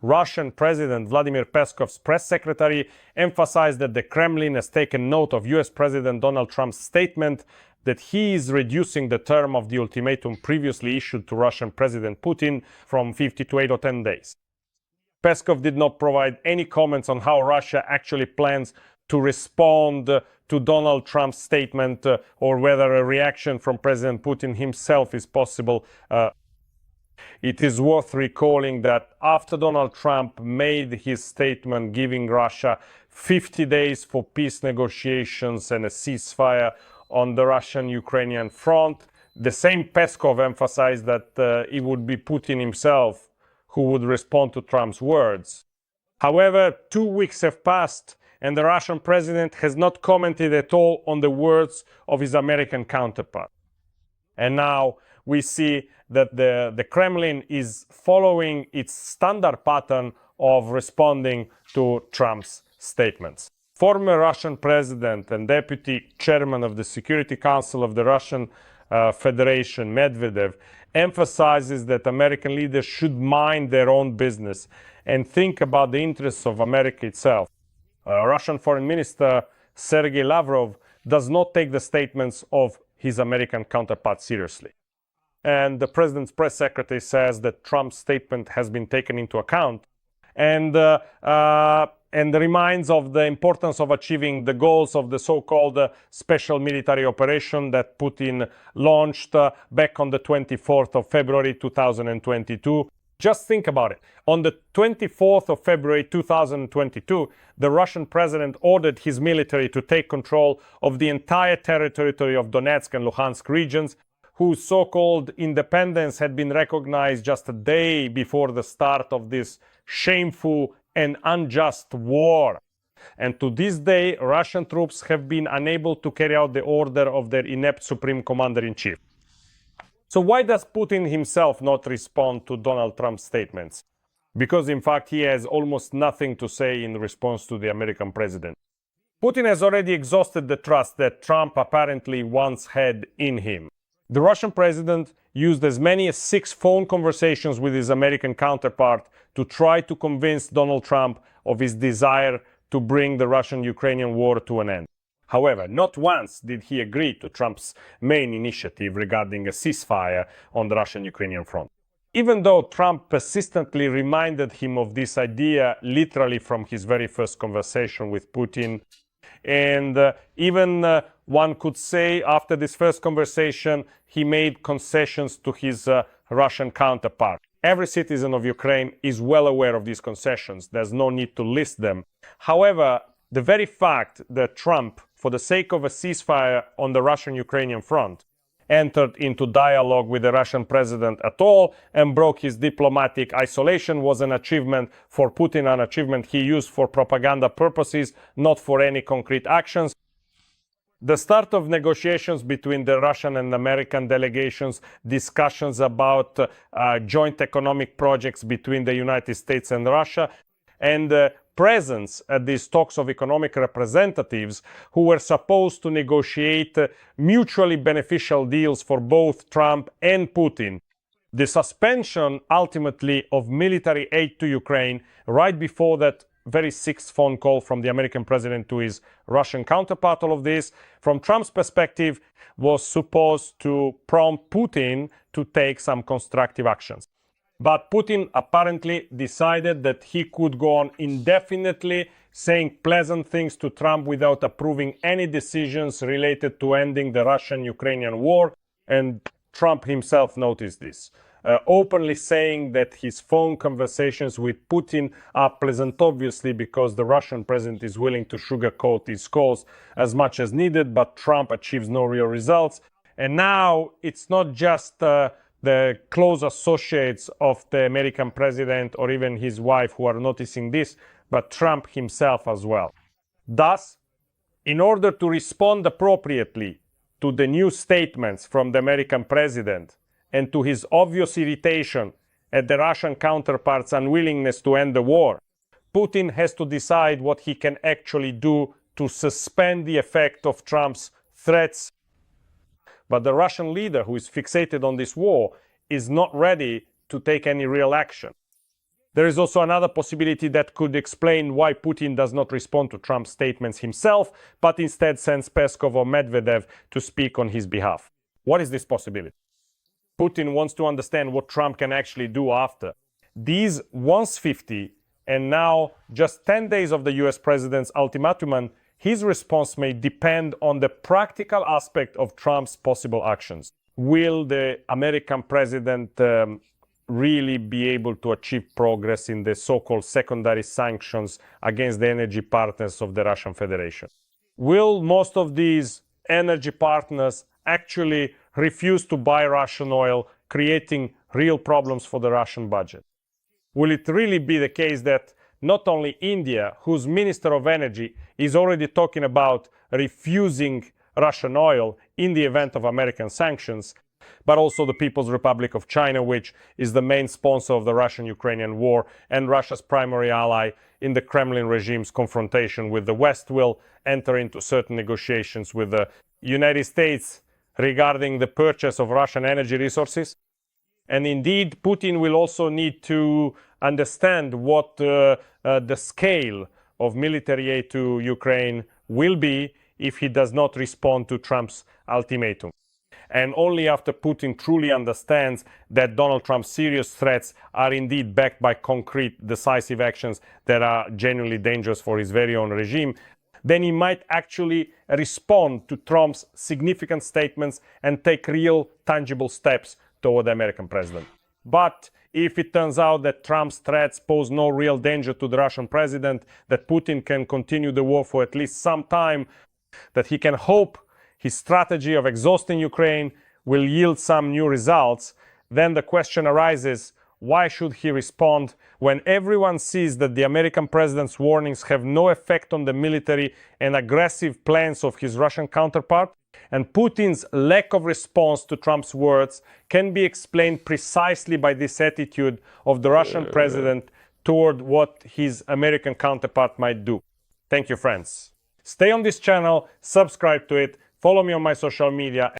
Russian President Vladimir Peskov's press secretary emphasized that the Kremlin has taken note of US President Donald Trump's statement that he is reducing the term of the ultimatum previously issued to Russian President Putin from 50 to 8 or 10 days. Peskov did not provide any comments on how Russia actually plans to respond to Donald Trump's statement or whether a reaction from President Putin himself is possible. It is worth recalling that after Donald Trump made his statement giving Russia 50 days for peace negotiations and a ceasefire on the Russian-Ukrainian front, the same Peskov emphasized that it would be Putin himself who would respond to Trump's words. However, 2 weeks have passed and the Russian president has not commented at all on the words of his American counterpart. And now we see that the Kremlin is following its standard pattern of responding to Trump's statements. Former Russian president and deputy chairman of the Security Council of the Russian Federation, Medvedev, emphasizes that American leaders should mind their own business and think about the interests of America itself. Russian Foreign Minister Sergei Lavrov does not take the statements of his American counterpart seriously. And the president's press secretary says that Trump's statement has been taken into account and reminds of the importance of achieving the goals of the so-called special military operation that Putin launched back on the 24th of February 2022. Just think about it. On the 24th of February 2022, the Russian president ordered his military to take control of the entire territory of Donetsk and Luhansk regions, whose so-called independence had been recognized just a day before the start of this shameful and unjust war. And to this day, Russian troops have been unable to carry out the order of their inept Supreme Commander-in-Chief. So why does Putin himself not respond to Donald Trump's statements? Because in fact he has almost nothing to say in response to the American president. Putin has already exhausted the trust that Trump apparently once had in him. The Russian president used as many as 6 phone conversations with his American counterpart to try to convince Donald Trump of his desire to bring the Russian-Ukrainian war to an end. However, not once did he agree to Trump's main initiative regarding a ceasefire on the Russian-Ukrainian front. Even though Trump persistently reminded him of this idea literally from his very first conversation with Putin, and even one could say after this first conversation he made concessions to his Russian counterpart. Every citizen of Ukraine is well aware of these concessions. There's no need to list them. However, the very fact that Trump, for the sake of a ceasefire on the Russian-Ukrainian front, entered into dialogue with the Russian president at all and broke his diplomatic isolation was an achievement for Putin, an achievement he used for propaganda purposes, not for any concrete actions. The start of negotiations between the Russian and American delegations, discussions about joint economic projects between the United States and Russia, and presence at these talks of economic representatives who were supposed to negotiate mutually beneficial deals for both Trump and Putin. The suspension, ultimately, of military aid to Ukraine right before that very 6th phone call from the American president to his Russian counterpart, all of this, from Trump's perspective, was supposed to prompt Putin to take some constructive actions. But Putin apparently decided that he could go on indefinitely saying pleasant things to Trump without approving any decisions related to ending the Russian-Ukrainian war, and Trump himself noticed this, openly saying that his phone conversations with Putin are pleasant, obviously, because the Russian president is willing to sugarcoat his calls as much as needed, but Trump achieves no real results. And now it's not just the close associates of the American president or even his wife who are noticing this, but Trump himself as well. Thus, in order to respond appropriately to the new statements from the American president and to his obvious irritation at the Russian counterpart's unwillingness to end the war, Putin has to decide what he can actually do to suspend the effect of Trump's threats. But the Russian leader, who is fixated on this war, is not ready to take any real action. There is also another possibility that could explain why Putin does not respond to Trump's statements himself, but instead sends Peskov or Medvedev to speak on his behalf. What is this possibility? Putin wants to understand what Trump can actually do after. These once 50 and now just 10 days of the US president's ultimatum, his response may depend on the practical aspect of Trump's possible actions. Will the American president really be able to achieve progress in the so-called secondary sanctions against the energy partners of the Russian Federation? Will most of these energy partners actually refuse to buy Russian oil, creating real problems for the Russian budget? Will it really be the case that not only India, whose Minister of Energy is already talking about refusing Russian oil in the event of American sanctions, but also the People's Republic of China, which is the main sponsor of the Russian-Ukrainian war and Russia's primary ally in the Kremlin regime's confrontation with the West, will enter into certain negotiations with the United States regarding the purchase of Russian energy resources. And indeed, Putin will also need to understand what the scale of military aid to Ukraine will be if he does not respond to Trump's ultimatum. And only after Putin truly understands that Donald Trump's serious threats are indeed backed by concrete, decisive actions that are genuinely dangerous for his very own regime, then he might actually respond to Trump's significant statements and take real, tangible steps toward the American president. But if it turns out that Trump's threats pose no real danger to the Russian president, that Putin can continue the war for at least some time, that he can hope his strategy of exhausting Ukraine will yield some new results, then the question arises, why should he respond when everyone sees that the American president's warnings have no effect on the military and aggressive plans of his Russian counterpart? And Putin's lack of response to Trump's words can be explained precisely by this attitude of the Russian president toward what his American counterpart might do. Thank you, friends. Stay on this channel, subscribe to it, follow me on my social media.